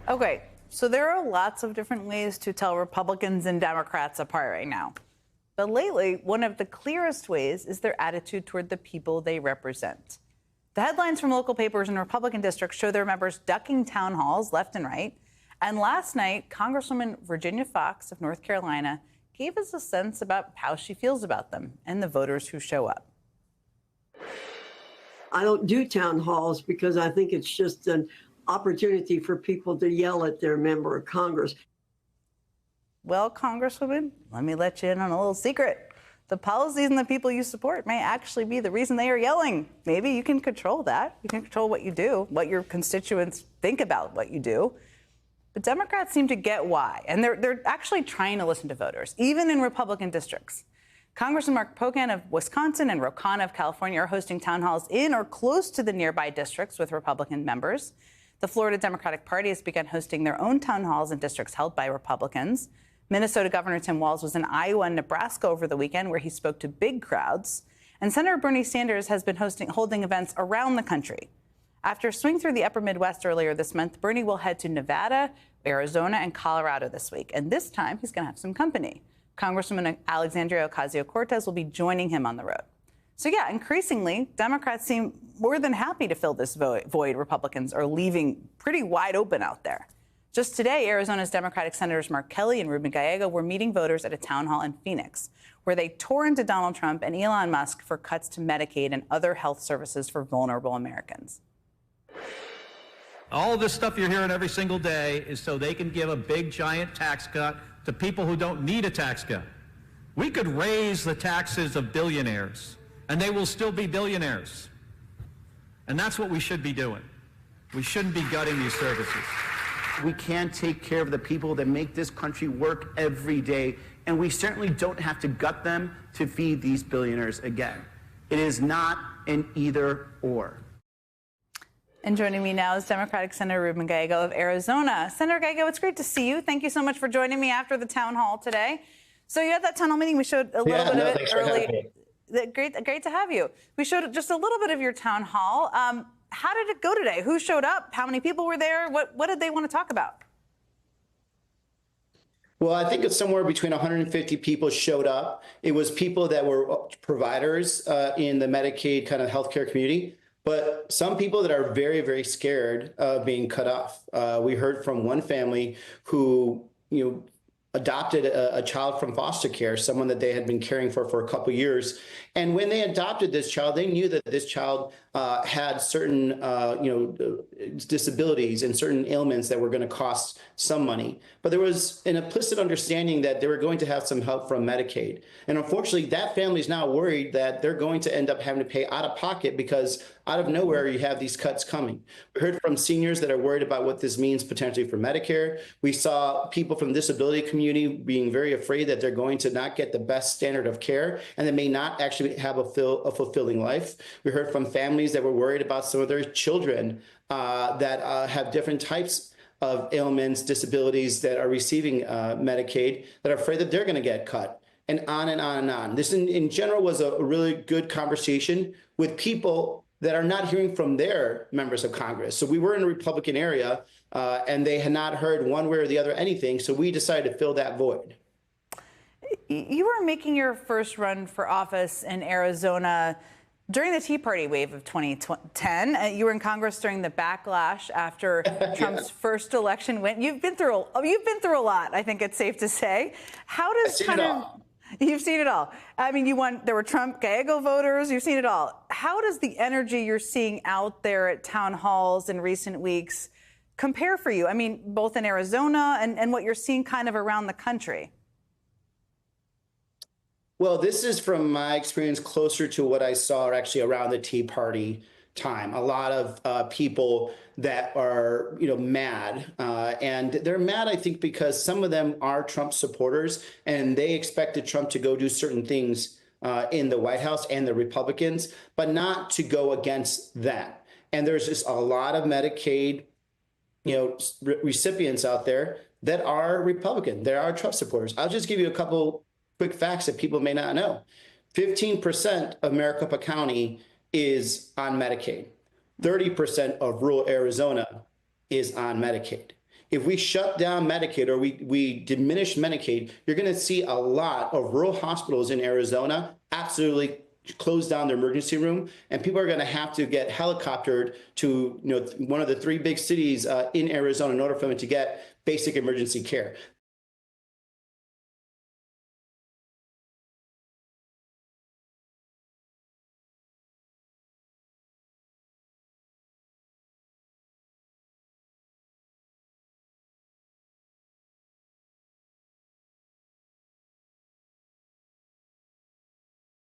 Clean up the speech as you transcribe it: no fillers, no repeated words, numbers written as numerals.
Okay, so there are lots of different ways to tell Republicans and Democrats apart right now. But lately, one of the clearest ways is their attitude toward the people they represent. The headlines from local papers in Republican districts show their members ducking town halls left and right. And last night, Congresswoman Virginia Foxx of North Carolina gave us a sense about how she feels about them and the voters who show up. I don't do town halls because I think it's just an opportunity for people to yell at their member of Congress. Well, Congresswoman, let me let you in on a little secret. The policies and the people you support may actually be the reason they are yelling. Maybe you can control that. You can control what you do, what your constituents think about what you do. But Democrats seem to get why, and they're actually trying to listen to voters, even in Republican districts. Congressman Mark Pocan of Wisconsin and Ro Khanna of California are hosting town halls in or close to the nearby districts with Republican members. The Florida Democratic Party has begun hosting their own town halls in districts held by Republicans. Minnesota Governor Tim Walz was in Iowa and Nebraska over the weekend, where he spoke to big crowds. And Senator Bernie Sanders has been holding events around the country. After a swing through the upper Midwest earlier this month, Bernie will head to Nevada, Arizona, and Colorado this week. And this time, he's going to have some company. Congresswoman Alexandria Ocasio-Cortez will be joining him on the road. So, yeah, increasingly, Democrats seem more than happy to fill this void Republicans are leaving pretty wide open out there. Just today, Arizona's Democratic Senators Mark Kelly and Ruben Gallego were meeting voters at a town hall in Phoenix, where they tore into Donald Trump and Elon Musk for cuts to Medicaid and other health services for vulnerable Americans. All of this stuff you're hearing every single day is so they can give a big, giant tax cut to people who don't need a tax cut. We could raise the taxes of billionaires, and they will still be billionaires. And that's what we should be doing. We shouldn't be gutting these services. We can take care of the people that make this country work every day, and we certainly don't have to gut them to feed these billionaires again. It is not an either or. And joining me now is Democratic Senator Ruben Gallego of Arizona. Senator Gallego, it's great to see you. Thank you so much for joining me after the town hall today. So you had that town hall meeting. We showed a little bit of it early. Great to have you. We showed just a little bit of your town hall. How did it go today? Who showed up? How many people were there? What did they want to talk about? Well, I think it's somewhere between 150 people showed up. It was people that were providers in the Medicaid kind of healthcare community, but some people that are very, very scared of being cut off. We heard from one family who, adopted a child from foster care, someone that they had been caring for a couple of years. And when they adopted this child, they knew that this child had certain, disabilities and certain ailments that were going to cost some money. But there was an implicit understanding that they were going to have some help from Medicaid. And unfortunately, that family is now worried that they're going to end up having to pay out of pocket because out of nowhere, you have these cuts coming. We heard from seniors that are worried about what this means potentially for Medicare. We saw people from the disability community being very afraid that they're going to not get the best standard of care and they may not actually have a fulfilling life. We heard from families that were worried about some of their children that have different types of ailments, disabilities that are receiving Medicaid that are afraid that they're going to get cut, and on and on and on. This in general was a really good conversation with people that are not hearing from their members of Congress. So we were in a Republican area and they had not heard one way or the other anything. So we decided to fill that void. You were making your first run for office in Arizona during the Tea Party wave of 2010. You were in Congress during the backlash after Trump's first election win. You've been through a lot, I think it's safe to say. How does You've seen it all. I mean, you won. There were Trump Gallego voters. You've seen it all. How does the energy you're seeing out there at town halls in recent weeks compare for you? I mean, both in Arizona and what you're seeing kind of around the country. Well, this is from my experience closer to what I saw actually around the Tea Party time. A lot of people that are, mad. And they're mad, I think, because some of them are Trump supporters and they expected Trump to go do certain things in the White House and the Republicans, but not to go against that. And there's just a lot of Medicaid, recipients out there that are Republican. There are Trump supporters. I'll just give you a couple quick facts that people may not know. 15% of Maricopa County is on Medicaid. 30% of rural Arizona is on Medicaid. If we shut down Medicaid or we diminish Medicaid, you're going to see a lot of rural hospitals in Arizona absolutely close down their emergency room, and people are going to have to get helicoptered to one of the 3 big cities in Arizona in order for them to get basic emergency care.